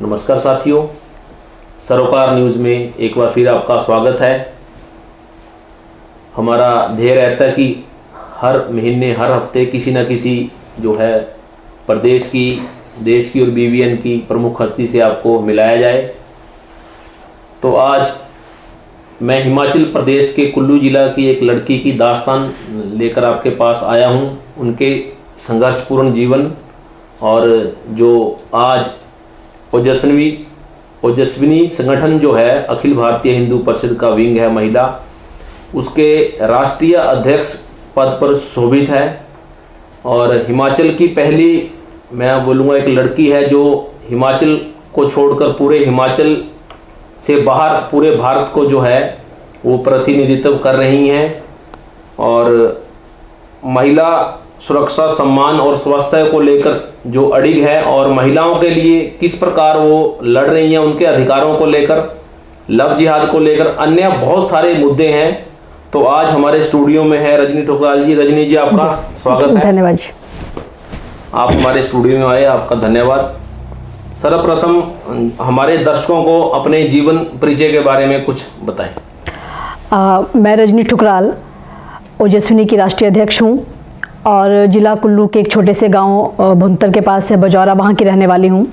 नमस्कार साथियों, सरोकार न्यूज़ में एक बार फिर आपका स्वागत है। हमारा ध्येय रहता है कि हर महीने हर हफ्ते किसी न किसी जो है प्रदेश की, देश की और बीबीएन की प्रमुख हस्ती से आपको मिलाया जाए। तो आज मैं हिमाचल प्रदेश के कुल्लू ज़िला की एक लड़की की दास्तान लेकर आपके पास आया हूं। उनके संघर्षपूर्ण जीवन और जो आज ओजस्विनी संगठन जो है अखिल भारतीय हिंदू परिषद का विंग है महिला, उसके राष्ट्रीय अध्यक्ष पद पर शोभित है और हिमाचल की पहली, मैं बोलूँगा, एक लड़की है जो हिमाचल को छोड़कर पूरे हिमाचल से बाहर पूरे भारत को जो है वो प्रतिनिधित्व कर रही हैं और महिला सुरक्षा, सम्मान और स्वास्थ्य को लेकर जो अड़िग है और महिलाओं के लिए किस प्रकार वो लड़ रही हैं, उनके अधिकारों को लेकर, लव जिहाद को लेकर, अन्य बहुत सारे मुद्दे हैं। तो आज हमारे स्टूडियो में है रजनी ठुकराल जी। रजनी जी, आपका स्वागत है। धन्यवाद जी, आप हमारे स्टूडियो में आए, आपका धन्यवाद। सर्वप्रथम हमारे दर्शकों को अपने जीवन परिचय के बारे में कुछ बताएं। मैं रजनी ठुकराल ओजस्विनी की राष्ट्रीय अध्यक्ष हूँ और जिला कुल्लू के एक छोटे से गांव भुंतर के पास है बजौरा, वहाँ की रहने वाली हूँ।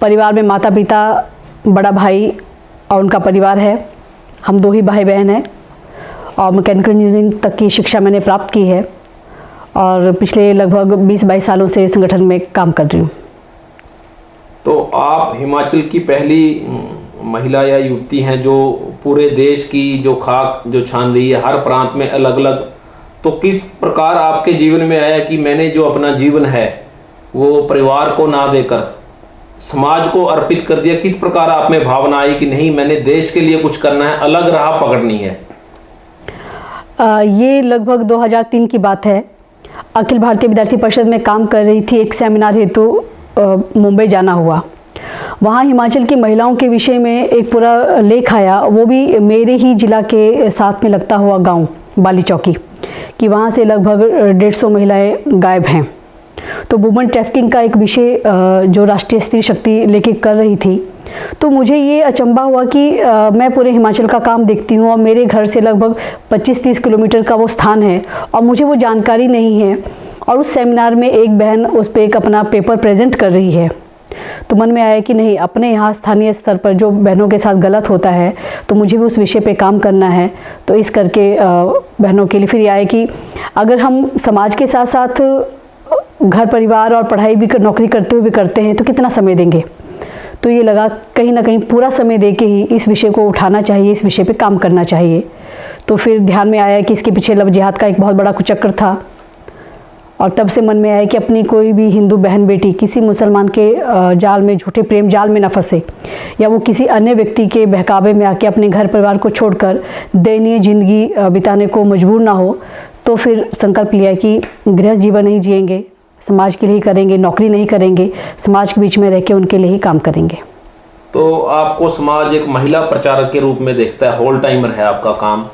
परिवार में माता पिता, बड़ा भाई और उनका परिवार है। हम 2 ही भाई बहन हैं और मैकेनिकल इंजीनियरिंग तक की शिक्षा मैंने प्राप्त की है और पिछले लगभग 20-22 सालों से संगठन में काम कर रही हूँ। तो आप हिमाचल की पहली महिला या युवती हैं जो पूरे देश की जो खाक जो छान रही है, हर प्रांत में अलग अलग। तो किस प्रकार आपके जीवन में आया कि मैंने जो अपना जीवन है वो परिवार को ना देकर समाज को अर्पित कर दिया? किस प्रकार आप में भावना आई कि नहीं, मैंने देश के लिए कुछ करना है, अलग राह पकड़नी है? ये लगभग 2003 की बात है। अखिल भारतीय विद्यार्थी परिषद में काम कर रही थी। एक सेमिनार हेतु मुंबई जाना हुआ। वहाँ हिमाचल की महिलाओं के विषय में एक पूरा लेख आया, वो भी मेरे ही जिला के साथ में लगता हुआ गांव बाली चौकी, कि वहाँ से लगभग 150 महिलाएं गायब हैं। तो वुमेन ट्रैफिकिंग का एक विषय जो राष्ट्रीय स्त्री शक्ति लेके कर रही थी, तो मुझे ये अचंभा हुआ कि मैं पूरे हिमाचल का काम देखती हूँ और मेरे घर से लगभग 25-30 किलोमीटर का वो स्थान है और मुझे वो जानकारी नहीं है। और उस सेमिनार में एक बहन उस पर एक अपना पेपर प्रेजेंट कर रही है, तो मन में आया कि नहीं, अपने यहाँ स्थानीय स्तर पर जो बहनों के साथ गलत होता है तो मुझे भी उस विषय पे काम करना है। तो इस करके बहनों के लिए फिर ये आया कि अगर हम समाज के साथ साथ घर परिवार और पढ़ाई भी नौकरी करते हुए भी करते हैं तो कितना समय देंगे। तो ये लगा कहीं ना कहीं पूरा समय दे के ही इस विषय को उठाना चाहिए, इस विषय पे काम करना चाहिए। तो फिर ध्यान में आया कि इसके पीछे लव जिहाद का एक बहुत बड़ा कुचक्कर था और तब से मन में आया कि अपनी कोई भी हिंदू बहन बेटी किसी मुसलमान के जाल में, झूठे प्रेम जाल में न फंसे या वो किसी अन्य व्यक्ति के बहकावे में आके अपने घर परिवार को छोड़कर दयनीय जिंदगी बिताने को मजबूर ना हो। तो फिर संकल्प लिया कि गृहस्थ जीवन नहीं जिएंगे, समाज के लिए ही करेंगे, नौकरी नहीं करेंगे, समाज के बीच में रह के उनके लिए ही काम करेंगे। तो आपको समाज एक महिला प्रचारक के रूप में देखता है, होल टाइमर है आपका काम।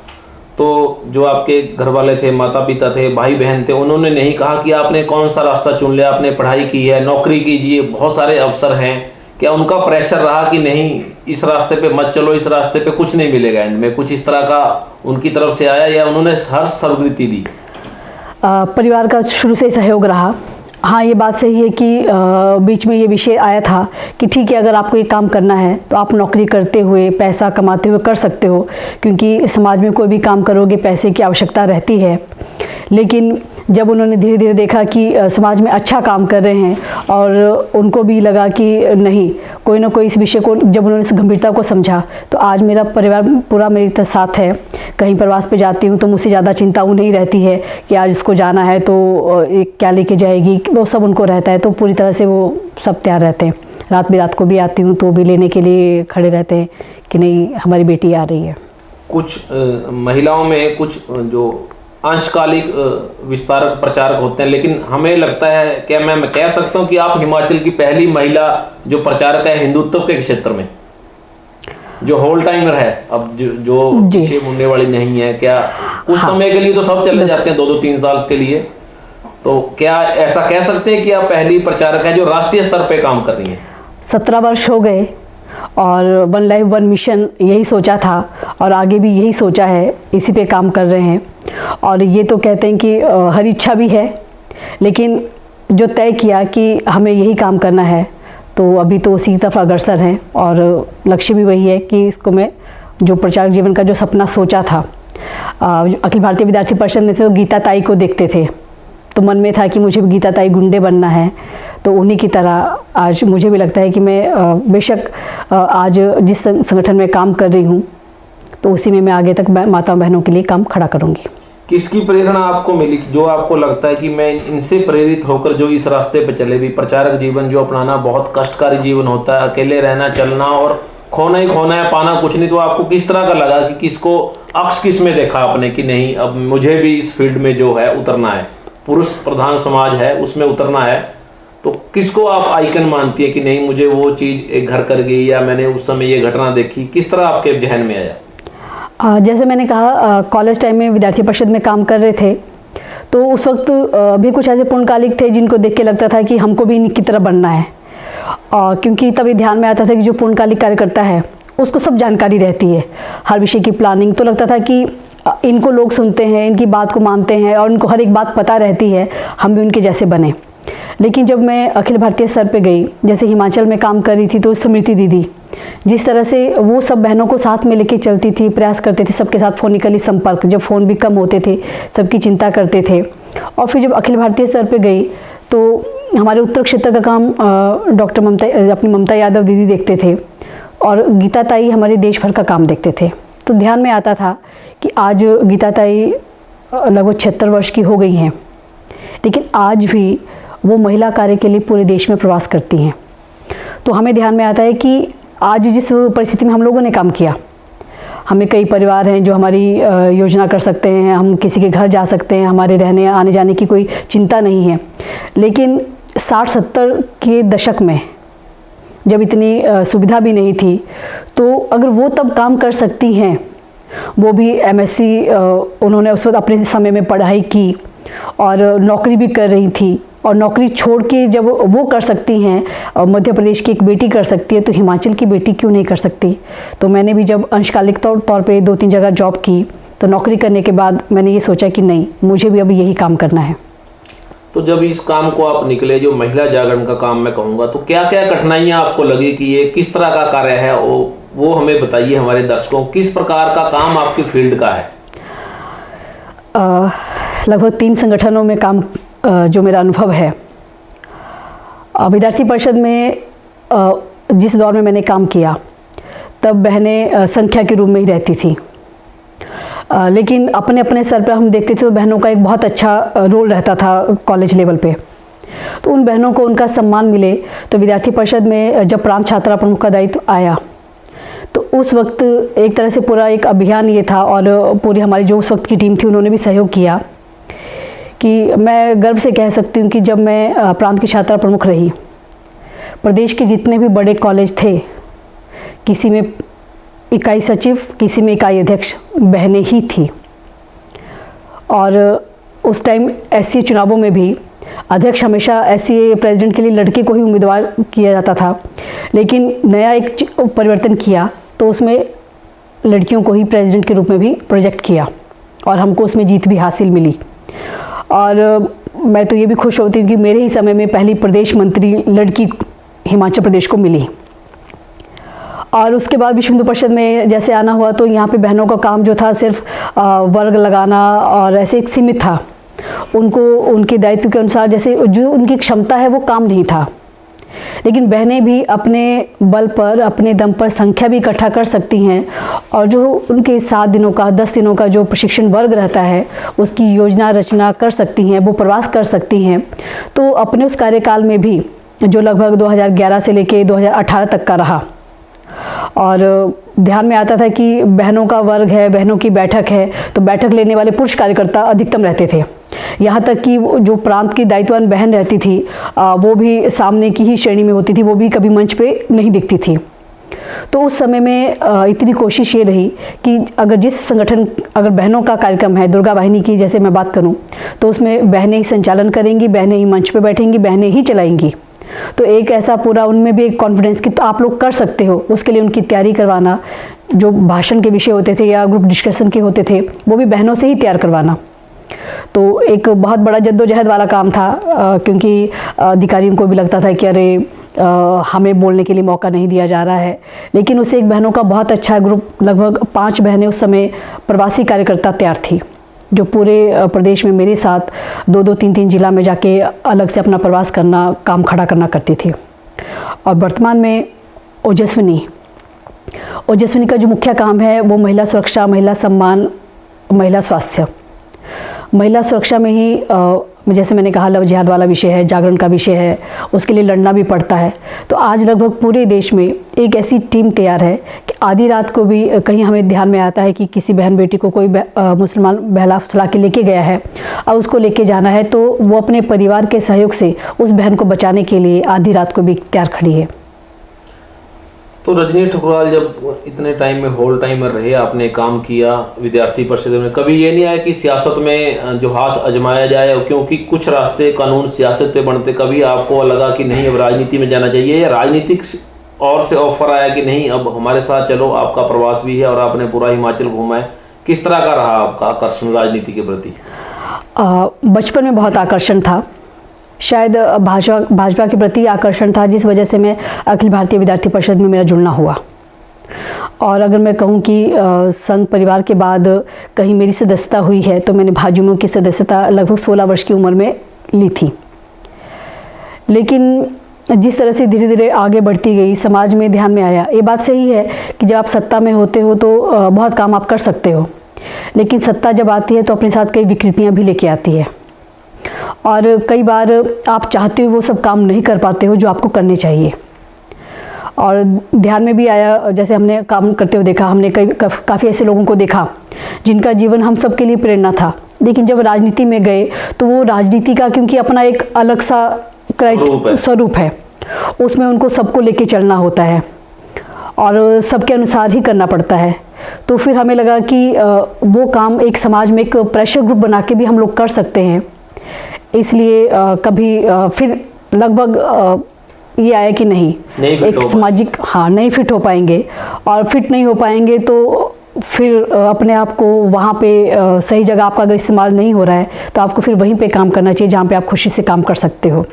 तो जो आपके घर वाले थे, माता पिता थे, भाई बहन थे, उन्होंने नहीं कहा कि आपने कौन सा रास्ता चुन लिया, आपने पढ़ाई की है, नौकरी कीजिए, बहुत सारे अवसर हैं? क्या उनका प्रेशर रहा कि नहीं, इस रास्ते पे मत चलो, इस रास्ते पे कुछ नहीं मिलेगा एंड में? कुछ इस तरह का उनकी तरफ से आया या उन्होंने हर स्वीकृति दी? परिवार का शुरू से सहयोग रहा। हाँ, ये बात सही है कि बीच में ये विषय आया था कि ठीक है, अगर आपको ये काम करना है तो आप नौकरी करते हुए, पैसा कमाते हुए कर सकते हो, क्योंकि समाज में कोई भी काम करोगे पैसे की आवश्यकता रहती है। लेकिन जब उन्होंने धीरे धीरे देखा कि समाज में अच्छा काम कर रहे हैं और उनको भी लगा कि नहीं, कोई ना कोई इस विषय को, जब उन्होंने इस गंभीरता को समझा, तो आज मेरा परिवार पूरा मेरे साथ है। कहीं प्रवास पे जाती हूँ तो मुझसे ज़्यादा चिंता उन्हें रहती है कि आज इसको जाना है तो क्या लेके जाएगी, वो सब उनको रहता है। तो पूरी तरह से वो सब तैयार रहते हैं। रात बिरात को भी आती हूँ तो भी लेने के लिए खड़े रहते हैं कि नहीं, हमारी बेटी आ रही है। कुछ महिलाओं में कुछ जो अंशकालिक विस्तारक प्रचारक होते हैं, लेकिन हमें लगता है, क्या मैं कह सकता हूँ कि आप हिमाचल की पहली महिला जो प्रचारक है हिंदुत्व के क्षेत्र में, जो होल टाइमर है, अब जो पीछे मुड़ने वाली नहीं है? क्या कुछ समय के लिए तो सब चले जाते हैं, 2-3 साल के लिए, तो क्या ऐसा कह सकते हैं कि आप पहली प्रचारक है जो राष्ट्रीय स्तर पे काम कर रही हैं? 17 वर्ष हो गए और वन लाइफ वन मिशन यही सोचा था और आगे भी यही सोचा है, इसी पे काम कर रहे हैं। और ये तो कहते हैं कि हर इच्छा भी है, लेकिन जो तय किया कि हमें यही काम करना है तो अभी तो उसी तरफ अग्रसर हैं और लक्ष्य भी वही है कि इसको मैं जो प्रचारक जीवन का जो सपना सोचा था, अखिल भारतीय विद्यार्थी परिषद में थे तो गीता ताई को देखते थे तो मन में था कि मुझे भी गीता ताई गुंडे बनना है। तो उन्हीं की तरह आज मुझे भी लगता है कि मैं बेशक आज जिस संगठन में काम कर रही हूँ तो उसी में मैं आगे तक माता बहनों के लिए काम खड़ा करूँगी। किसकी प्रेरणा आपको मिली जो आपको लगता है कि मैं इनसे प्रेरित होकर जो इस रास्ते पर चले? भी प्रचारक जीवन जो अपनाना बहुत कष्टकारी जीवन होता है, अकेले रहना, चलना और खोना ही खोना है, पाना कुछ नहीं। तो आपको किस तरह का लगा कि किसको अक्स किस में देखा आपने कि नहीं अब मुझे भी इस फील्ड में जो है उतरना है, पुरुष प्रधान समाज है उसमें उतरना है? तो किसको आप आइकन मानती है कि नहीं मुझे वो चीज़ एक घर कर गई या मैंने उस समय ये घटना देखी? किस तरह आपके जहन में आया? जैसे मैंने कहा कॉलेज टाइम में विद्यार्थी परिषद में काम कर रहे थे तो उस वक्त भी कुछ ऐसे पूर्णकालिक थे जिनको देख के लगता था कि हमको भी इनकी तरह बनना है। क्योंकि तभी ध्यान में आता था कि जो पूर्णकालिक कार्यकर्ता है उसको सब जानकारी रहती है, हर विषय की प्लानिंग। तो लगता था कि इनको लोग सुनते हैं, इनकी बात को मानते हैं और उनको हर एक बात पता रहती है, हम भी उनके जैसे बने। लेकिन जब मैं अखिल भारतीय स्तर पे गई, जैसे हिमाचल में काम कर रही थी तो स्मृति दीदी जिस तरह से वो सब बहनों को साथ में लेके चलती थी, प्रयास करते थे सबके साथ फोनिकली संपर्क, जब फ़ोन भी कम होते थे सबकी चिंता करते थे। और फिर जब अखिल भारतीय स्तर पे गई तो हमारे उत्तर क्षेत्र का काम डॉक्टर ममता यादव दीदी देखते थे और गीता ताई हमारे देश भर का काम देखते थे। तो ध्यान में आता था कि आज गीता ताई लगभग 76 वर्ष की हो गई हैं, लेकिन आज भी वो महिला कार्य के लिए पूरे देश में प्रवास करती हैं। तो हमें ध्यान में आता है कि आज जिस परिस्थिति में हम लोगों ने काम किया, हमें कई परिवार हैं जो हमारी योजना कर सकते हैं, हम किसी के घर जा सकते हैं, हमारे रहने आने जाने की कोई चिंता नहीं है। लेकिन 60-70 के दशक में जब इतनी सुविधा भी नहीं थी तो अगर वो तब काम कर सकती हैं, वो भी एमएससी उन्होंने उस वक्त अपने समय में पढ़ाई की और नौकरी भी कर रही थी, और नौकरी छोड़ के जब वो कर सकती हैं, मध्य प्रदेश की एक बेटी कर सकती है तो हिमाचल की बेटी क्यों नहीं कर सकती? तो मैंने भी जब अंशकालिक तौर पे 2-3 जगह जॉब की तो नौकरी करने के बाद मैंने ये सोचा कि नहीं, मुझे भी अब यही काम करना है। तो जब इस काम को आप निकले, जो महिला जागरण का काम मैं कहूँगा, तो क्या क्या कठिनाइयाँ आपको लगी कि ये किस तरह का कार्य है वो हमें बताइए हमारे दर्शकों, किस प्रकार का काम आपकी फील्ड का है? लगभग 3 संगठनों में काम जो मेरा अनुभव है। विद्यार्थी परिषद में जिस दौर में मैंने काम किया तब बहनें संख्या के रूप में ही रहती थी, लेकिन अपने अपने स्तर पर हम देखते थे तो बहनों का एक बहुत अच्छा रोल रहता था कॉलेज लेवल पे। तो उन बहनों को उनका सम्मान मिले। तो विद्यार्थी परिषद में जब प्रांत छात्रा प्रमुख का दायित्व आया तो उस वक्त एक तरह से पूरा एक अभियान ये था और पूरी हमारी जो उस वक्त की टीम थी उन्होंने भी सहयोग किया कि मैं गर्व से कह सकती हूँ कि जब मैं प्रांत की छात्रा प्रमुख रही, प्रदेश के जितने भी बड़े कॉलेज थे, किसी में इकाई सचिव, किसी में इकाई अध्यक्ष बहनें ही थी। और उस टाइम एससीए चुनावों में भी अध्यक्ष हमेशा एससीए प्रेसिडेंट के लिए लड़के को ही उम्मीदवार किया जाता था, लेकिन नया एक परिवर्तन किया तो उसमें लड़कियों को ही प्रेसिडेंट के रूप में भी प्रोजेक्ट किया और हमको उसमें जीत भी हासिल मिली। और मैं तो ये भी खुश होती हूँ कि मेरे ही समय में पहली प्रदेश मंत्री लड़की हिमाचल प्रदेश को मिली। और उसके बाद विश्व हिंदू परिषद में जैसे आना हुआ तो यहाँ पे बहनों का काम जो था सिर्फ वर्ग लगाना और ऐसे एक सीमित था, उनको उनके दायित्व के अनुसार जैसे जो उनकी क्षमता है वो काम नहीं था। लेकिन बहनें भी अपने बल पर, अपने दम पर संख्या भी इकट्ठा कर सकती हैं और जो उनके 7 दिनों का 10 दिनों का जो प्रशिक्षण वर्ग रहता है उसकी योजना रचना कर सकती हैं, वो प्रवास कर सकती हैं। तो अपने उस कार्यकाल में भी जो लगभग 2011 से लेके 2018 तक का रहा, और ध्यान में आता था कि बहनों का वर्ग है, बहनों की बैठक है, तो बैठक लेने वाले पुरुष कार्यकर्ता अधिकतम रहते थे। यहाँ तक कि जो प्रांत की दायित्ववान बहन रहती थी वो भी सामने की ही श्रेणी में होती थी, वो भी कभी मंच पे नहीं दिखती थी। तो उस समय में इतनी कोशिश ये रही कि अगर जिस संगठन, अगर बहनों का कार्यक्रम है, दुर्गा वाहिनी की जैसे मैं बात करूं, तो उसमें बहनें ही संचालन करेंगी, बहनें ही मंच पे बैठेंगी, बहनें ही चलाएंगी। तो एक ऐसा पूरा उनमें भी एक कॉन्फिडेंस कि तो आप लोग कर सकते हो, उसके लिए उनकी तैयारी करवाना, जो भाषण के विषय होते थे या ग्रुप डिस्कशन के होते थे वो भी बहनों से ही तैयार करवाना। तो एक बहुत बड़ा जद्दोजहद वाला काम था, क्योंकि अधिकारियों को भी लगता था कि अरे हमें बोलने के लिए मौका नहीं दिया जा रहा है। लेकिन उससे एक बहनों का बहुत अच्छा ग्रुप, लगभग 5 बहनें उस समय प्रवासी कार्यकर्ता तैयार थी, जो पूरे प्रदेश में मेरे साथ 2-2, 3-3 जिला में जाके अलग से अपना प्रवास करना, काम खड़ा करना करती थी। और वर्तमान में ओजस्विनी का जो मुख्य काम है वो महिला सुरक्षा, महिला सम्मान, महिला स्वास्थ्य। महिला सुरक्षा में ही जैसे मैंने कहा लव जिहाद वाला विषय है, जागरण का विषय है, उसके लिए लड़ना भी पड़ता है। तो आज लगभग पूरे देश में एक ऐसी टीम तैयार है कि आधी रात को भी कहीं हमें ध्यान में आता है कि किसी बहन बेटी को कोई मुसलमान बहला फुसला के लेके गया है और उसको लेके जाना है, तो वो अपने परिवार के सहयोग से उस बहन को बचाने के लिए आधी रात को भी तैयार खड़ी है। तो रजनी ठकुराल जब इतने टाइम में होल टाइमर रहे, आपने काम किया विद्यार्थी परिषद में, कभी ये नहीं आया कि सियासत में जो हाथ आजमाया जाए? क्योंकि कुछ रास्ते कानून सियासत पे बनते, कभी आपको लगा कि नहीं अब राजनीति में जाना चाहिए, या राजनीतिक और से ऑफर आया कि नहीं अब हमारे साथ चलो, आपका प्रवास भी है और आपने पूरा हिमाचल घूमा है? किस तरह का रहा आपका आकर्षण राजनीति के प्रति? बचपन में बहुत आकर्षण था, शायद भाजपा के प्रति आकर्षण था, जिस वजह से मैं अखिल भारतीय विद्यार्थी परिषद में मेरा जुड़ना हुआ। और अगर मैं कहूँ कि संघ परिवार के बाद कहीं मेरी सदस्यता हुई है तो मैंने भाजयुमो की सदस्यता लगभग 16 वर्ष की उम्र में ली थी। लेकिन जिस तरह से धीरे धीरे आगे बढ़ती गई, समाज में ध्यान में आया, ये बात सही है कि जब आप सत्ता में होते हो तो बहुत काम आप कर सकते हो, लेकिन सत्ता जब आती है तो अपने साथ कई विकृतियाँ भी लेके आती है और कई बार आप चाहते हो वो सब काम नहीं कर पाते हो जो आपको करने चाहिए। और ध्यान में भी आया, जैसे हमने काम करते हुए देखा, हमने काफ़ी ऐसे लोगों को देखा जिनका जीवन हम सब के लिए प्रेरणा था, लेकिन जब राजनीति में गए तो वो राजनीति का क्योंकि अपना एक अलग सा स्वरूप है, उसमें उनको सबको लेके चलना होता है और सबके अनुसार ही करना पड़ता है। तो फिर हमें लगा कि वो काम एक समाज में एक प्रेशर ग्रुप बना के भी हम लोग कर सकते हैं। इसलिए कभी फिर लगभग ये आया कि नहीं एक सामाजिक नहीं फिट हो पाएंगे, और फिट नहीं हो पाएंगे तो फिर अपने आप को वहाँ पे सही जगह आपका अगर इस्तेमाल नहीं हो रहा है तो आपको फिर वहीं पे काम करना चाहिए जहाँ पे आप खुशी से काम कर सकते हो।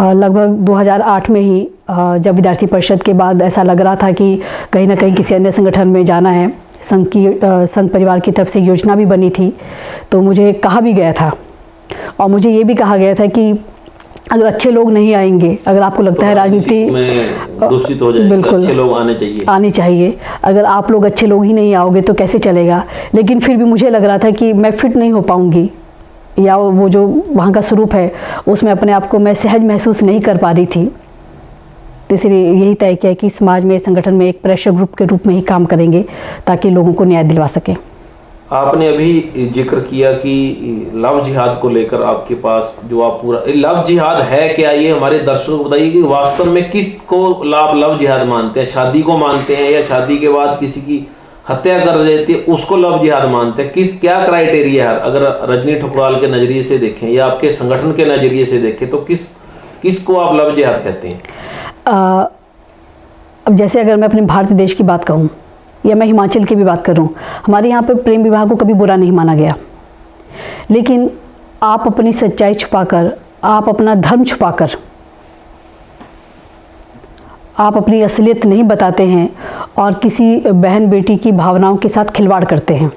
लगभग 2008 में ही जब विद्यार्थी परिषद के बाद ऐसा लग रहा था कि कहीं ना कहीं किसी अन्य संगठन में जाना है, संघ परिवार की तरफ से योजना भी बनी थी, तो मुझे कहा भी गया था और मुझे ये भी कहा गया था कि अगर अच्छे लोग नहीं आएंगे, अगर आपको लगता है राजनीति में दूषित हो जाएगी, बिल्कुल अच्छे लोग आने चाहिए, अगर आप लोग अच्छे लोग ही नहीं आओगे तो कैसे चलेगा। लेकिन फिर भी मुझे लग रहा था कि मैं फिट नहीं हो पाऊंगी, या वो जो वहाँ का स्वरूप है उसमें अपने आप को मैं सहज महसूस नहीं कर पा रही थी। तो इसलिए यही तय किया कि समाज में, संगठन में एक प्रेशर ग्रुप के रूप में ही काम करेंगे ताकि लोगों को न्याय दिलवा सकें। आपने अभी जिक्र किया कि लव जिहाद को लेकर आपके पास जो आप पूरा लव जिहाद है क्या, ये हमारे दर्शकों को बताइए कि वास्तव में किसको आप लव जिहाद मानते हैं? शादी को मानते हैं, या शादी के बाद किसी की हत्या कर देती है उसको लव जिहाद मानते हैं? क्या क्राइटेरिया है? अगर रजनी ठकुराल के नज़रिए से देखें या आपके संगठन के नज़रिए से देखें तो किसको आप लव जिहाद कहते हैं? अब जैसे अगर मैं अपने भारत देश की बात कहूँ या मैं हिमाचल की भी बात करूं, हमारे यहाँ पे प्रेम विवाह को कभी बुरा नहीं माना गया, लेकिन आप अपनी सच्चाई छुपाकर, आप अपना धर्म छुपाकर, आप अपनी असलियत नहीं बताते हैं और किसी बहन बेटी की भावनाओं के साथ खिलवाड़ करते हैं,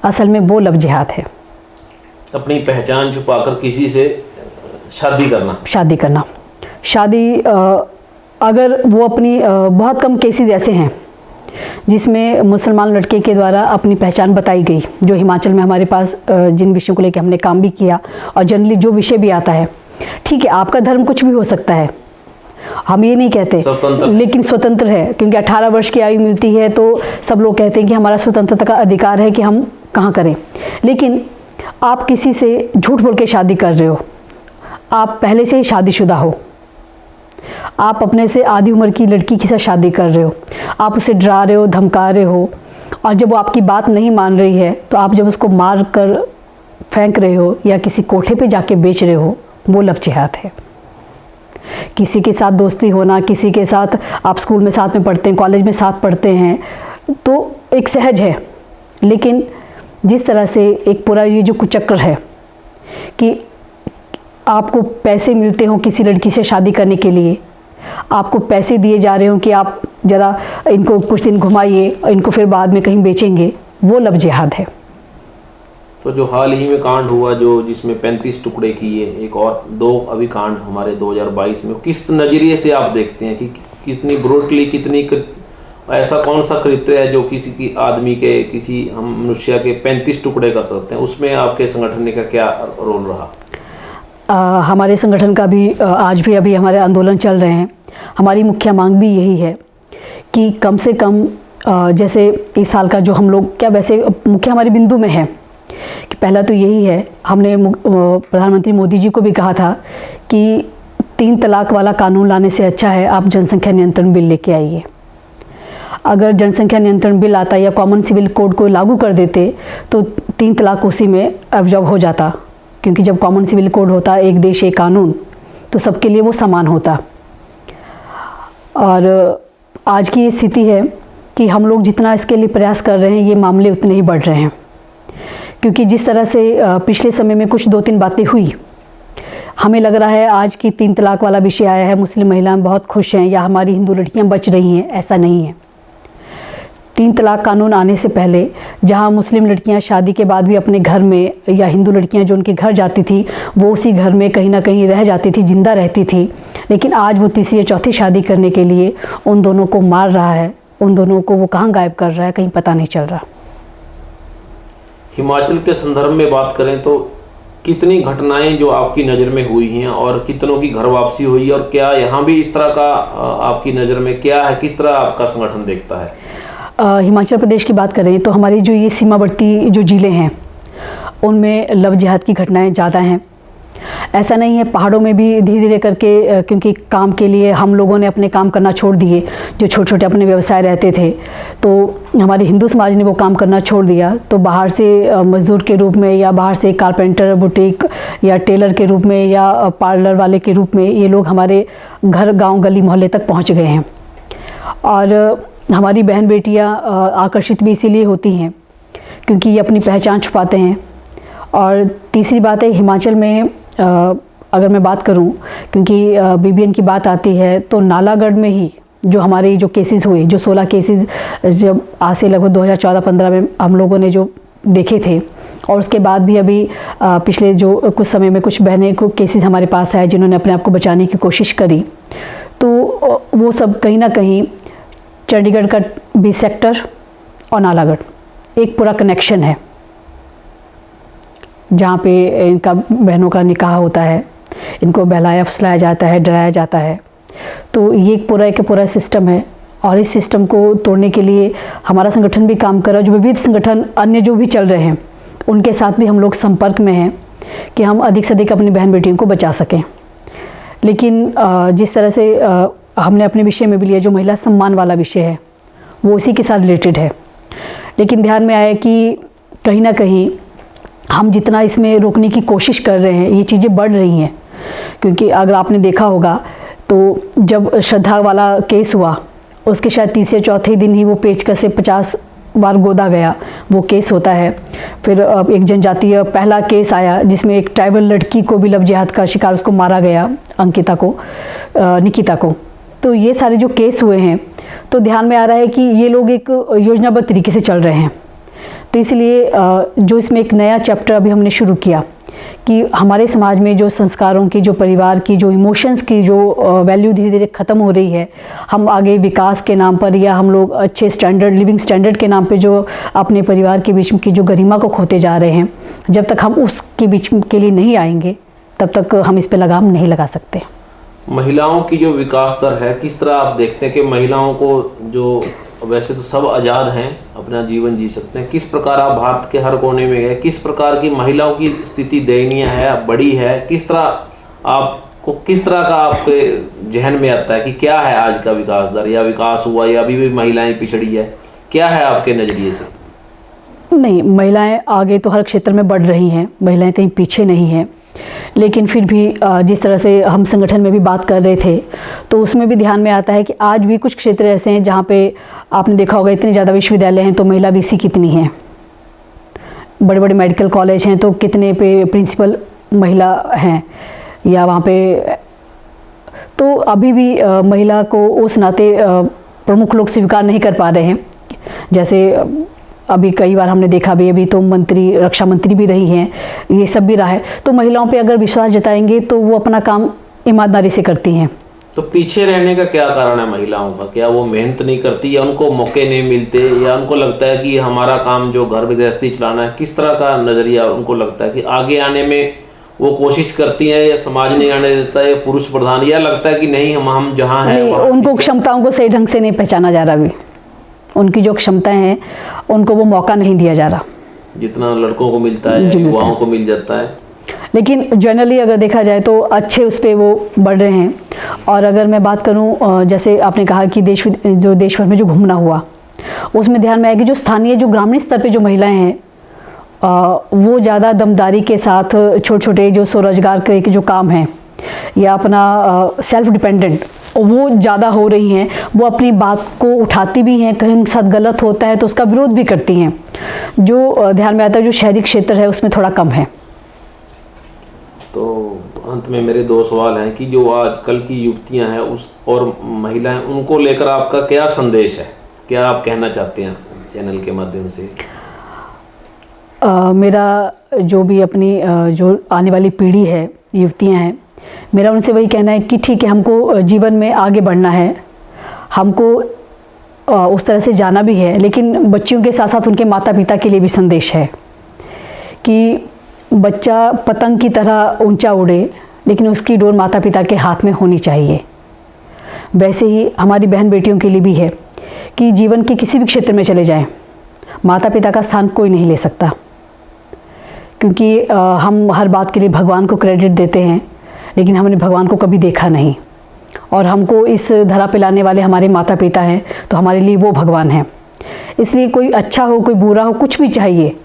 असल में वो लव जिहाद है। अपनी पहचान छुपाकर किसी से शादी करना। अगर वो अपनी बहुत कम केसेस ऐसे हैं जिसमें मुसलमान लड़के के द्वारा अपनी पहचान बताई गई, जो हिमाचल में हमारे पास जिन विषयों को लेकर हमने काम भी किया, और जनरली जो विषय भी आता है, ठीक है आपका धर्म कुछ भी हो सकता है, हम ये नहीं कहते, लेकिन स्वतंत्र है, क्योंकि 18 वर्ष की आयु मिलती है तो सब लोग कहते हैं कि हमारा स्वतंत्रता का अधिकार है कि हम कहाँ करें। लेकिन आप किसी से झूठ बोल के शादी कर रहे हो, आप पहले से ही शादीशुदा हो, आप अपने से आधी उम्र की लड़की के साथ शादी कर रहे हो, आप उसे डरा रहे हो, धमका रहे हो, और जब वो आपकी बात नहीं मान रही है तो आप जब उसको मार कर फेंक रहे हो या किसी कोठे पे जाके बेच रहे हो, वो लव जिहाद है। किसी के साथ दोस्ती होना, किसी के साथ आप स्कूल में साथ में पढ़ते हैं, कॉलेज में साथ पढ़ते हैं, तो एक सहज है। लेकिन जिस तरह से एक पूरा ये जो कुचक्र है कि आपको पैसे मिलते हों किसी लड़की से शादी करने के लिए, आपको पैसे दिए जा रहे हो कि आप ज़रा इनको कुछ दिन घुमाइए, इनको फिर बाद में कहीं बेचेंगे, वो लव जिहाद है। तो जो हाल ही में कांड हुआ जो जिसमें 35 टुकड़े किए, एक और 2 अभी कांड हमारे 2022 में, किस नज़रिए से आप देखते हैं कि कितनी ब्रूटली, कितनी ऐसा कौन सा कृत्य है जो किसी की आदमी के, किसी हम मनुष्य के 35 टुकड़े कर सकते हैं? उसमें आपके संगठन का क्या रोल रहा? हमारे संगठन का भी आज भी अभी हमारे आंदोलन चल रहे हैं। हमारी मुख्य मांग भी यही है कि कम से कम जैसे इस साल का जो हम लोग क्या वैसे मुख्य हमारे बिंदु में है कि पहला तो यही है, हमने प्रधानमंत्री मोदी जी को भी कहा था कि 3 तलाक वाला कानून लाने से अच्छा है आप जनसंख्या नियंत्रण बिल लेके आइए। अगर जनसंख्या नियंत्रण बिल आता या कॉमन सिविल कोड को लागू कर देते तो 3 तलाक उसी में एब्जॉर्ब हो जाता, क्योंकि जब कॉमन सिविल कोड होता, एक देश एक कानून, तो सबके लिए वो समान होता। और आज की ये स्थिति है कि हम लोग जितना इसके लिए प्रयास कर रहे हैं ये मामले उतने ही बढ़ रहे हैं, क्योंकि जिस तरह से पिछले समय में कुछ 2-3 बातें हुई, हमें लग रहा है आज की 3 तलाक वाला विषय आया है, मुस्लिम महिलाएं बहुत खुश हैं या हमारी हिंदू लड़कियां बच रही हैं, ऐसा नहीं है। 3 तलाक कानून आने से पहले जहां मुस्लिम लड़कियां शादी के बाद भी अपने घर में, या हिंदू लड़कियां जो उनके घर जाती थी वो उसी घर में कहीं ना कहीं रह जाती थी, जिंदा रहती थी, लेकिन आज वो तीसरी या चौथी शादी करने के लिए उन दोनों को मार रहा है, उन दोनों को वो कहाँ गायब कर रहा है, कहीं पता नहीं चल रहा। हिमाचल के संदर्भ में बात करें तो कितनी घटनाएं जो आपकी नज़र में हुई हैं और कितनों की घर वापसी हुई, और क्या यहाँ भी इस तरह का आपकी नज़र में क्या है, किस तरह आपका संगठन देखता है? हिमाचल प्रदेश की बात करें तो हमारी जो ये सीमावर्ती जो ज़िले हैं उनमें लव जिहाद की घटनाएं ज़्यादा हैं। ऐसा नहीं है, पहाड़ों में भी धीरे धीरे करके, क्योंकि काम के लिए हम लोगों ने अपने काम करना छोड़ दिए, जो छोटे छोटे अपने व्यवसाय रहते थे, तो हमारे हिंदू समाज ने वो काम करना छोड़ दिया, तो बाहर से मज़दूर के रूप में या बाहर से कारपेंटर, बुटीक या टेलर के रूप में या पार्लर वाले के रूप में ये लोग हमारे घर, गाँव, गली, मोहल्ले तक पहुँच गए हैं। और हमारी बहन बेटियां आकर्षित भी इसीलिए होती हैं क्योंकि ये अपनी पहचान छुपाते हैं। और तीसरी बात है, हिमाचल में अगर मैं बात करूं, क्योंकि BBN की बात आती है, तो नालागढ़ में ही जो हमारे जो केसेस हुए, जो 16 केसेस जब आज से लगभग 2014-15 में हम लोगों ने जो देखे थे, और उसके बाद भी अभी पिछले जो कुछ समय में कुछ बहनें को केसेस हमारे पास आए जिन्होंने अपने आप को बचाने की कोशिश करी, तो वो सब कहीं ना कहीं चंडीगढ़ का 20 सेक्टर और नालागढ़ एक पूरा कनेक्शन है, जहाँ पे इनका बहनों का निकाह होता है, इनको बहलाया फुसलाया जाता है, डराया जाता है। तो ये एक पूरा सिस्टम है, और इस सिस्टम को तोड़ने के लिए हमारा संगठन भी काम कर रहा है। जो विविध संगठन अन्य जो भी चल रहे हैं उनके साथ भी हम लोग संपर्क में हैं कि हम अधिक से अधिक अपनी बहन बेटियों को बचा सकें। लेकिन जिस तरह से हमने अपने विषय में भी लिया, जो महिला सम्मान वाला विषय है वो उसी के साथ रिलेटेड है, लेकिन ध्यान में आया कि कहीं ना कहीं हम जितना इसमें रोकने की कोशिश कर रहे हैं ये चीज़ें बढ़ रही हैं। क्योंकि अगर आपने देखा होगा तो जब श्रद्धा वाला केस हुआ, उसके शायद तीसरे चौथे दिन ही वो पेचकस से 50 बार गोदा गया, वो केस होता है। फिर एक जनजातीय पहला केस आया जिसमें एक ट्राइबल लड़की को भी लव जिहाद का शिकार, उसको मारा गया, निकिता को। तो ये सारे जो केस हुए हैं, तो ध्यान में आ रहा है कि ये लोग एक योजनाबद्ध तरीके से चल रहे हैं। तो इसलिए जो इसमें एक नया चैप्टर अभी हमने शुरू किया कि हमारे समाज में जो संस्कारों की, जो परिवार की, जो इमोशंस की जो वैल्यू धीरे धीरे ख़त्म हो रही है, हम आगे विकास के नाम पर या हम लोग अच्छे स्टैंडर्ड, लिविंग स्टैंडर्ड के नाम पे जो अपने परिवार के बीच की जो गरिमा को खोते जा रहे हैं, जब तक हम उसके बीच के लिए नहीं आएंगे तब तक हम इस पर लगाम नहीं लगा सकते। महिलाओं की जो विकास दर है, किस तरह आप देखते हैं कि महिलाओं को, जो वैसे तो सब आज़ाद हैं, अपना जीवन जी सकते हैं, किस प्रकार आप भारत के हर कोने में गए, किस प्रकार की महिलाओं की स्थिति दयनीय है, बड़ी है, किस तरह आपको, किस तरह का आपके जहन में आता है कि क्या है आज का विकास दर, या विकास हुआ या अभी भी महिलाएं पिछड़ी है, क्या है आपके नज़रिए से? नहीं, महिलाएं आगे तो हर क्षेत्र में बढ़ रही हैं, महिलाएं कहीं पीछे नहीं हैं। लेकिन फिर भी जिस तरह से हम संगठन में भी बात कर रहे थे तो उसमें भी ध्यान में आता है कि आज भी कुछ क्षेत्र ऐसे हैं जहाँ पे आपने देखा होगा इतने ज़्यादा विश्वविद्यालय हैं तो महिला वीसी कितनी हैं, बड़े बड़े मेडिकल कॉलेज हैं तो कितने पे प्रिंसिपल महिला हैं, या वहाँ पे तो अभी भी महिला को उस नाते प्रमुख लोग स्वीकार नहीं कर पा रहे हैं। जैसे अभी कई बार हमने देखा भी, अभी तो मंत्री, रक्षा मंत्री भी रही हैं, ये सब भी रहा है। तो महिलाओं पे अगर विश्वास जताएंगे तो वो अपना काम ईमानदारी से करती हैं। तो पीछे रहने का क्या कारण है महिलाओं का? क्या वो मेहनत नहीं करती, या उनको मौके नहीं मिलते, या उनको लगता है कि हमारा काम जो घर गृहस्थी चलाना है? किस तरह का नज़रिया उनको लगता है कि आगे आने में वो कोशिश करती हैं, या समाज नहीं आने देता है, पुरुष प्रधान, या लगता है कि नहीं हम जहाँ हैं उनको क्षमताओं को सही ढंग से नहीं पहचाना जा रहा? भी उनकी जो क्षमताएं हैं उनको वो मौका नहीं दिया जा रहा जितना लड़कों को मिलता है, युवाओं को मिल जाता है। लेकिन जनरली अगर देखा जाए तो अच्छे उस पर वो बढ़ रहे हैं। और अगर मैं बात करूं, जैसे आपने कहा कि देश भर में जो घूमना हुआ, उसमें ध्यान में आया कि जो स्थानीय, जो ग्रामीण स्तर पे जो महिलाएं हैं वो ज़्यादा दमदारी के साथ छोटे छोटे जो स्वरोजगार के जो काम हैं या अपना सेल्फ डिपेंडेंट वो ज़्यादा हो रही हैं। वो अपनी बात को उठाती भी हैं, कहीं उनके साथ गलत होता है तो उसका विरोध भी करती हैं, जो ध्यान में आता है जो शहरी क्षेत्र है उसमें थोड़ा कम है। तो अंत में मेरे दो सवाल हैं कि जो आजकल की युवतियां हैं उस और महिलाएं, उनको लेकर आपका क्या संदेश है, क्या आप कहना चाहते हैं चैनल के माध्यम से? मेरा जो भी अपनी जो आने वाली पीढ़ी है, युवतियां हैं, मेरा उनसे वही कहना है कि ठीक है, हमको जीवन में आगे बढ़ना है, हमको उस तरह से जाना भी है, लेकिन बच्चियों के साथ साथ उनके माता पिता के लिए भी संदेश है कि बच्चा पतंग की तरह ऊंचा उड़े, लेकिन उसकी डोर माता पिता के हाथ में होनी चाहिए। वैसे ही हमारी बहन बेटियों के लिए भी है कि जीवन के किसी भी क्षेत्र में चले जाएं, माता पिता का स्थान कोई नहीं ले सकता, क्योंकि हम हर बात के लिए भगवान को क्रेडिट देते हैं, लेकिन हमने भगवान को कभी देखा नहीं, और हमको इस धरा पे लाने वाले हमारे माता पिता हैं, तो हमारे लिए वो भगवान हैं। इसलिए कोई अच्छा हो, कोई बुरा हो, कुछ भी चाहिए,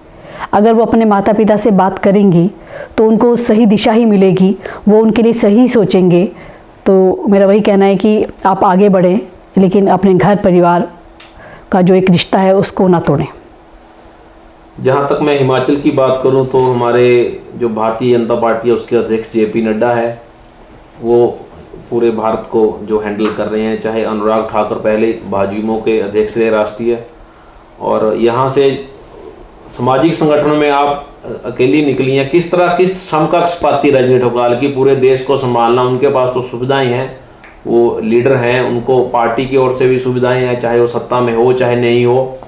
अगर वो अपने माता पिता से बात करेंगी तो उनको सही दिशा ही मिलेगी, वो उनके लिए सही सोचेंगे। तो मेरा वही कहना है कि आप आगे बढ़ें, लेकिन अपने घर परिवार का जो एक रिश्ता है उसको ना तोड़ें। जहाँ तक मैं हिमाचल की बात करूँ तो हमारे जो भारतीय जनता पार्टी है उसके अध्यक्ष JP नड्डा है, वो पूरे भारत को जो हैंडल कर रहे हैं। चाहे अनुराग ठाकुर पहले भाजयुमो के अध्यक्ष रहे राष्ट्रीय, और यहाँ से सामाजिक संगठनों में आप अकेली निकली हैं। किस तरह, किस समकक्ष पाती रजनी ठुकराल की पूरे देश को संभालना? उनके पास तो सुविधाएं हैं, वो लीडर हैं, उनको पार्टी की ओर से भी सुविधाएं हैं, चाहे वो सत्ता में हो चाहे नहीं हो।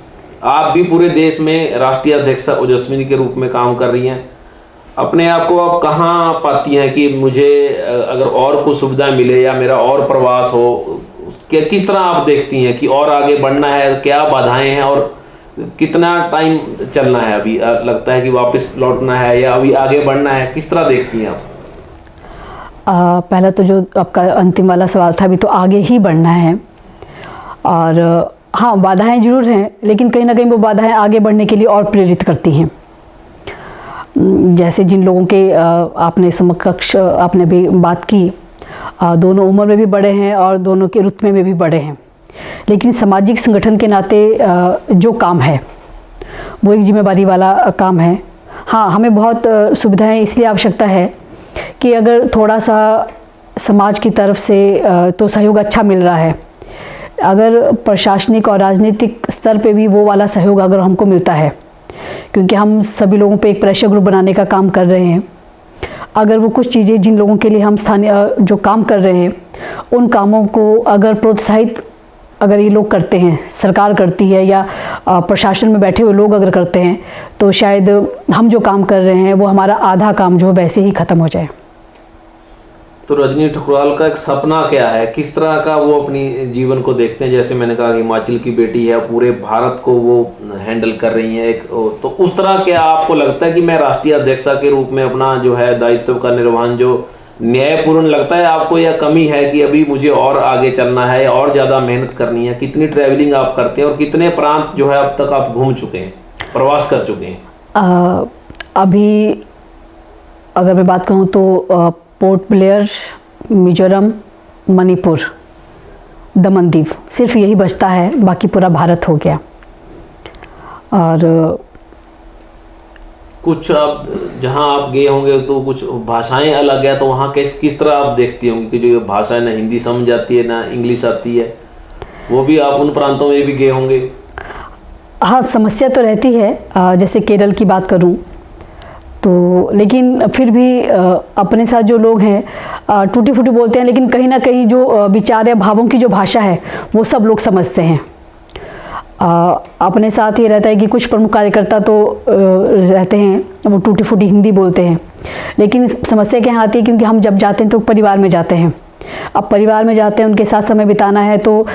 आप भी पूरे देश में राष्ट्रीय अध्यक्ष ओजस्विनी के रूप में काम कर रही हैं। अपने आप को आप कहाँ पाती हैं कि मुझे अगर और कुछ सुविधा मिले या मेरा और प्रवास हो, किस तरह आप देखती हैं कि और आगे बढ़ना है, क्या बाधाएं हैं और कितना टाइम चलना है? अभी लगता है कि वापस लौटना है या अभी आगे बढ़ना है, किस तरह देखती हैं आप? पहला तो जो आपका अंतिम वाला सवाल था, अभी तो आगे ही बढ़ना है। और हाँ, बाधाएं जरूर हैं, लेकिन कहीं ना कहीं वो बाधाएं आगे बढ़ने के लिए और प्रेरित करती हैं। जैसे जिन लोगों के आपने समकक्ष आपने भी बात की, दोनों उम्र में भी बड़े हैं और दोनों के रुतबे में भी बड़े हैं, लेकिन सामाजिक संगठन के नाते जो काम है वो एक जिम्मेदारी वाला काम है। हाँ, हमें बहुत सुविधाएं इसलिए आवश्यकता है कि अगर थोड़ा सा समाज की तरफ से तो सहयोग अच्छा मिल रहा है, अगर प्रशासनिक और राजनीतिक स्तर पे भी वो वाला सहयोग अगर हमको मिलता है, क्योंकि हम सभी लोगों पे एक प्रेशर ग्रुप बनाने का काम कर रहे हैं। अगर वो कुछ चीज़ें जिन लोगों के लिए हम स्थानीय जो काम कर रहे हैं उन कामों को अगर प्रोत्साहित अगर ये लोग करते हैं, सरकार करती है या प्रशासन में बैठे हुए लोग अगर करते हैं, तो शायद हम जो काम कर रहे हैं वो हमारा आधा काम जो वैसे ही ख़त्म हो जाए। तो रजनी ठुकराल का एक सपना क्या है, किस तरह का वो अपनी जीवन को देखते हैं? जैसे मैंने कहा हिमाचल की बेटी है, पूरे भारत को वो हैंडल कर रही हैं, तो उस तरह क्या आपको लगता है कि मैं राष्ट्रीय अध्यक्षा के रूप में अपना जो है दायित्व का निर्वहन जो न्यायपूर्ण लगता है आपको, या कमी है कि अभी मुझे और आगे चलना है या और ज़्यादा मेहनत करनी है? कितनी ट्रैवलिंग आप करते हैं और कितने प्रांत जो है अब तक आप घूम चुके हैं, प्रवास कर चुके हैं? अभी अगर मैं बात कहूँ तो पोर्ट ब्लेयर, मिजोरम, मणिपुर, दमन दीव, सिर्फ यही बचता है, बाकी पूरा भारत हो गया। और कुछ आप जहाँ आप गए होंगे तो कुछ भाषाएं अलग है, तो वहाँ किस तरह आप देखती होंगी कि जो भाषा है ना हिंदी समझ आती है ना इंग्लिश आती है, वो भी आप उन प्रांतों में भी गए होंगे? हाँ, समस्या तो रहती है। जैसे केरल की बात करूं तो, लेकिन फिर भी अपने साथ जो लोग हैं टूटी फूटी बोलते हैं, लेकिन कहीं ना कहीं जो विचार या भावों की जो भाषा है वो सब लोग समझते हैं। अपने साथ ये रहता है कि कुछ प्रमुख कार्यकर्ता तो रहते हैं वो टूटी फूटी हिंदी बोलते हैं, लेकिन समस्या क्या आती है, क्योंकि हम जब जाते हैं तो परिवार में जाते हैं। अब परिवार में जाते हैं, उनके साथ समय बिताना है, तो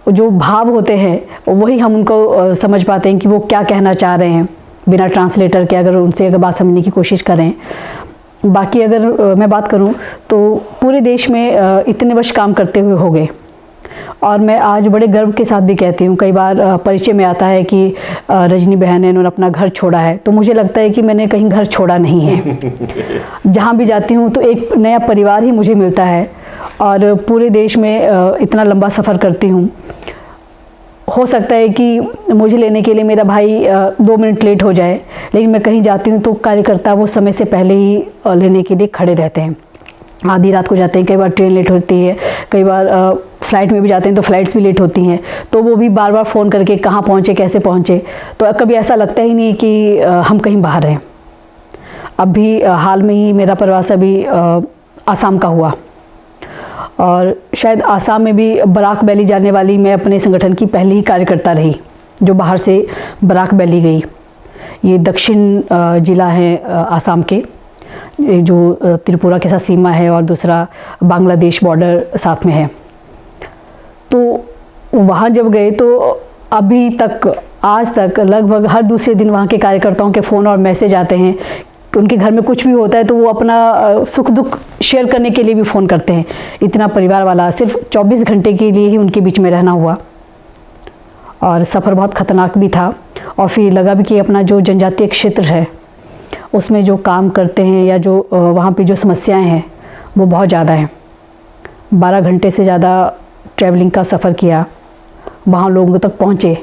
जो भाव होते हैं वही हम उनको समझ पाते हैं कि वो क्या कहना चाह रहे हैं, बिना ट्रांसलेटर के अगर उनसे अगर बात समझने की कोशिश करें। बाकी अगर मैं बात करूं तो पूरे देश में इतने वर्ष काम करते हुए हो गए, और मैं आज बड़े गर्व के साथ भी कहती हूँ, कई बार परिचय में आता है कि रजनी बहन ने उन्होंने अपना घर छोड़ा है, तो मुझे लगता है कि मैंने कहीं घर छोड़ा नहीं है। जहाँ भी जाती हूँ तो एक नया परिवार ही मुझे मिलता है, और पूरे देश में इतना लंबा सफ़र करती हूँ। हो सकता है कि मुझे लेने के लिए मेरा भाई 2 मिनट लेट हो जाए, लेकिन मैं कहीं जाती हूँ तो कार्यकर्ता वो समय से पहले ही लेने के लिए खड़े रहते हैं। आधी रात को जाते हैं, कई बार ट्रेन लेट होती है, कई बार फ़्लाइट में भी जाते हैं तो फ़्लाइट्स भी लेट होती हैं, तो वो भी बार बार फ़ोन करके कहाँ पहुँचे, कैसे पहुँचे, तो कभी ऐसा लगता ही नहीं कि हम कहीं बाहर हैं। अब भी हाल में ही मेरा प्रवास अभी आसाम का हुआ, और शायद आसाम में भी बराक वैली जाने वाली मैं अपने संगठन की पहली ही कार्यकर्ता रही जो बाहर से बराक वैली गई। ये दक्षिण ज़िला है आसाम के, जो त्रिपुरा के साथ सीमा है, और दूसरा बांग्लादेश बॉर्डर साथ में है। तो वहाँ जब गए तो अभी तक, आज तक लगभग हर दूसरे दिन वहाँ के कार्यकर्ताओं के फ़ोन और मैसेज आते हैं। उनके घर में कुछ भी होता है तो वो अपना सुख दुख शेयर करने के लिए भी फ़ोन करते हैं। इतना परिवार वाला, सिर्फ 24 घंटे के लिए ही उनके बीच में रहना हुआ, और सफ़र बहुत ख़तरनाक भी था। और फिर लगा भी कि अपना जो जनजातीय क्षेत्र है उसमें जो काम करते हैं या जो वहाँ पे जो समस्याएं हैं वो बहुत ज़्यादा हैं। 12 घंटे से ज़्यादा ट्रैवलिंग का सफ़र किया, वहाँ लोगों तक पहुँचे,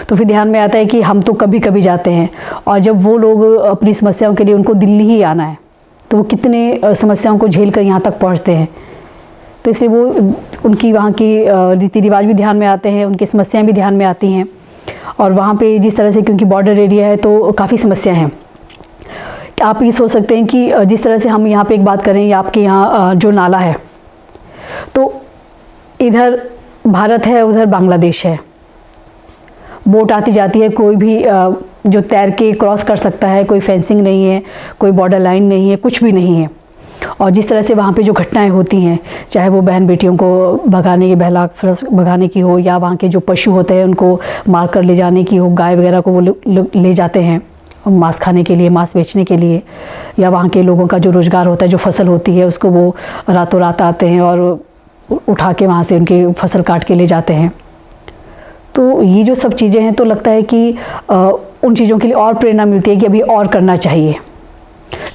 तो फिर ध्यान में आता है कि हम तो कभी कभी जाते हैं, और जब वो लोग अपनी समस्याओं के लिए उनको दिल्ली ही आना है तो वो कितने समस्याओं को झेल कर यहाँ तक पहुँचते हैं। तो इसलिए वो उनकी वहाँ की रीति रिवाज भी ध्यान में आते हैं, उनकी समस्याएं भी ध्यान में आती हैं। और वहाँ पे जिस तरह से, क्योंकि बॉर्डर एरिया है तो काफ़ी समस्या हैं। आप ये सोच सकते हैं कि जिस तरह से हम यहाँ पे एक बात करें, या आपके यहाँ जो नाला है, तो इधर भारत है, उधर बांग्लादेश है, बोट आती जाती है, कोई भी जो तैर के क्रॉस कर सकता है, कोई फेंसिंग नहीं है, कोई बॉर्डर लाइन नहीं है, कुछ भी नहीं है। और जिस तरह से वहाँ पे जो घटनाएं होती हैं, चाहे वो बहन बेटियों को भगाने की, बहला भगाने की हो, या वहाँ के जो पशु होते हैं उनको मार कर ले जाने की हो, गाय वगैरह को वो ले जाते हैं मांस खाने के लिए, मांस बेचने के लिए, या वहाँ के लोगों का जो रोज़गार होता है, जो फसल होती है उसको वो रातों रात आते हैं और उठा के वहाँ से उनकी फसल काट के ले जाते हैं। तो ये जो सब चीज़ें हैं, तो लगता है कि उन चीज़ों के लिए और प्रेरणा मिलती है कि अभी और करना चाहिए।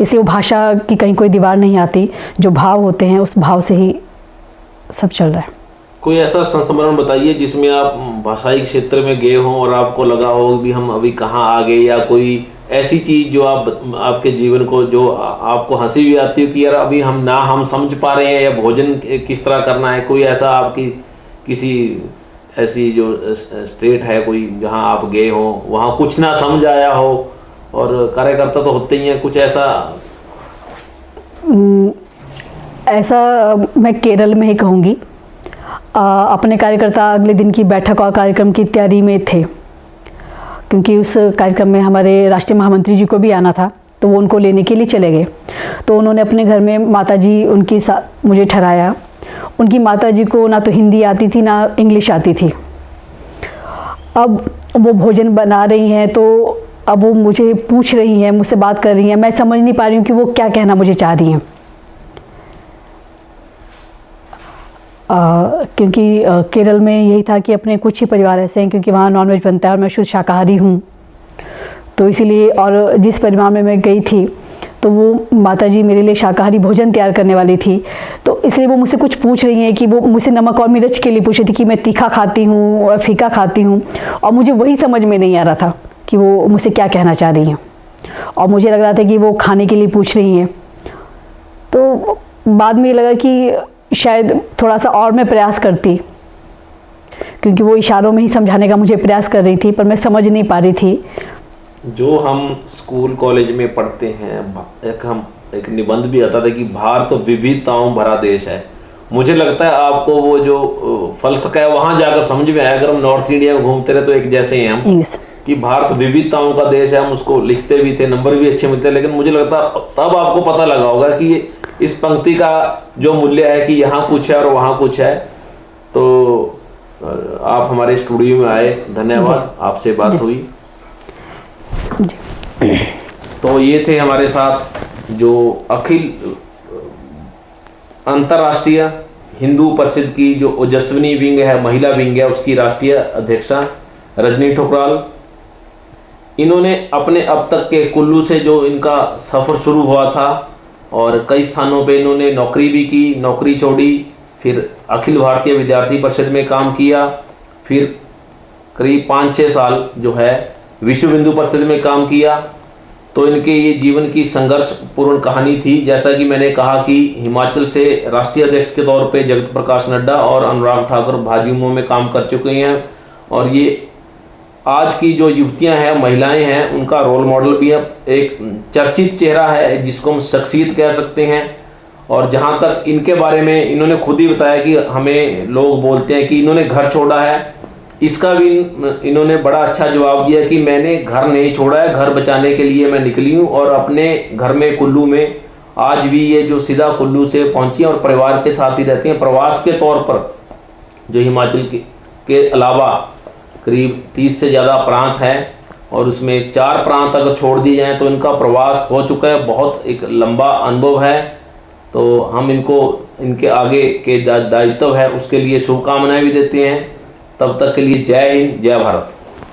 इसलिए वो भाषा की कहीं कोई दीवार नहीं आती, जो भाव होते हैं उस भाव से ही सब चल रहा है। कोई ऐसा संस्मरण बताइए जिसमें आप भाषाई क्षेत्र में गए हों और आपको लगा हो कि हम अभी कहाँ आ गए, या कोई ऐसी चीज़ जो आपके जीवन को, जो आपको हंसी भी आती हो कि यार अभी हम समझ पा रहे हैं, या भोजन किस तरह करना है। कोई ऐसा आपकी किसी ऐसी जो स्टेट है कोई जहाँ आप गए हो, वहाँ कुछ ना समझ आया हो, और कार्यकर्ता तो होते ही हैं, कुछ ऐसा मैं केरल में ही कहूँगी। अपने कार्यकर्ता अगले दिन की बैठक और कार्यक्रम की तैयारी में थे, क्योंकि उस कार्यक्रम में हमारे राष्ट्रीय महामंत्री जी को भी आना था, तो वो उनको लेने के लिए चले गए। तो उन्होंने अपने घर में माताजी उनकी साथ मुझे ठहराया। उनकी माताजी को ना तो हिंदी आती थी ना इंग्लिश आती थी। अब वो भोजन बना रही हैं, तो अब वो मुझे पूछ रही हैं, मुझसे बात कर रही हैं, मैं समझ नहीं पा रही हूँ कि वो क्या कहना मुझे चाह रही हैं। क्योंकि केरल में यही था कि अपने कुछ ही परिवार ऐसे हैं, क्योंकि वहाँ नॉनवेज बनता है और मैं शुद्ध शाकाहारी हूँ, तो इसीलिए। और जिस परिवार में मैं गई थी तो वो माताजी मेरे लिए शाकाहारी भोजन तैयार करने वाली थी, तो इसलिए वो मुझसे कुछ पूछ रही हैं कि वो मुझसे नमक और मिर्च के लिए पूछ रही थी कि मैं तीखा खाती हूँ और फीका खाती हूँ, और मुझे वही समझ में नहीं आ रहा था कि वो मुझसे क्या कहना चाह रही हैं, और मुझे लग रहा था कि वो खाने के लिए पूछ रही हैं। तो बाद में ये लगा कि शायद थोड़ा सा और मैं प्रयास करती, क्योंकि वो इशारों में ही समझाने का मुझे प्रयास कर रही थी, पर मैं समझ नहीं पा रही थी। जो हम स्कूल कॉलेज में पढ़ते हैं, एक निबंध भी आता था कि भारत विविधताओं भरा देश है। मुझे लगता है आपको वो जो फलसफा है वहाँ जाकर समझ में आया। अगर हम नॉर्थ इंडिया में घूमते रहे तो एक जैसे ही हम कि भारत विविधताओं का देश है, हम उसको लिखते भी थे, नंबर भी अच्छे मिलते, लेकिन मुझे लगता है तब आपको पता लगा होगा कि इस पंक्ति का जो मूल्य है कि यहाँ कुछ है और वहाँ कुछ है। तो आप हमारे स्टूडियो में आए, धन्यवाद, आपसे बात हुई। तो ये थे हमारे साथ जो अखिल अंतर्राष्ट्रीय हिंदू परिषद की जो ओजस्विनी विंग है, महिला विंग है, उसकी राष्ट्रीय अध्यक्षा रजनी ठुकराल। इन्होंने अपने अब तक के कुल्लू से जो इनका सफ़र शुरू हुआ था और कई स्थानों पे इन्होंने नौकरी भी की, नौकरी छोड़ी, फिर अखिल भारतीय विद्यार्थी परिषद में काम किया, फिर करीब 5-6 साल जो है विश्व हिंदू परिषद में काम किया। तो इनके ये जीवन की संघर्षपूर्ण कहानी थी। जैसा कि मैंने कहा कि हिमाचल से राष्ट्रीय अध्यक्ष के तौर पे जगत प्रकाश नड्डा और अनुराग ठाकुर भाजयुमो में काम कर चुके हैं, और ये आज की जो युवतियां हैं, महिलाएं हैं, उनका रोल मॉडल भी है, एक चर्चित चेहरा है जिसको हम शख्सियत कह सकते हैं। और जहां तक इनके बारे में इन्होंने खुद ही बताया कि हमें लोग बोलते हैं कि इन्होंने घर छोड़ा है, इसका भी इन्होंने बड़ा अच्छा जवाब दिया कि मैंने घर नहीं छोड़ा है, घर बचाने के लिए मैं निकली हूँ। और अपने घर में कुल्लू में आज भी ये जो सीधा कुल्लू से पहुंची और परिवार के साथ ही रहती हैं। प्रवास के तौर पर जो हिमाचल के अलावा करीब 30 से ज़्यादा प्रांत हैं, और उसमें 4 प्रांत अगर छोड़ दिए जाएँ तो इनका प्रवास हो चुका है, बहुत एक लंबा अनुभव है। तो हम इनको इनके आगे के दायित्व है उसके लिए शुभकामनाएं भी देते हैं। तब तक के लिए जय हिंद, जय भारत।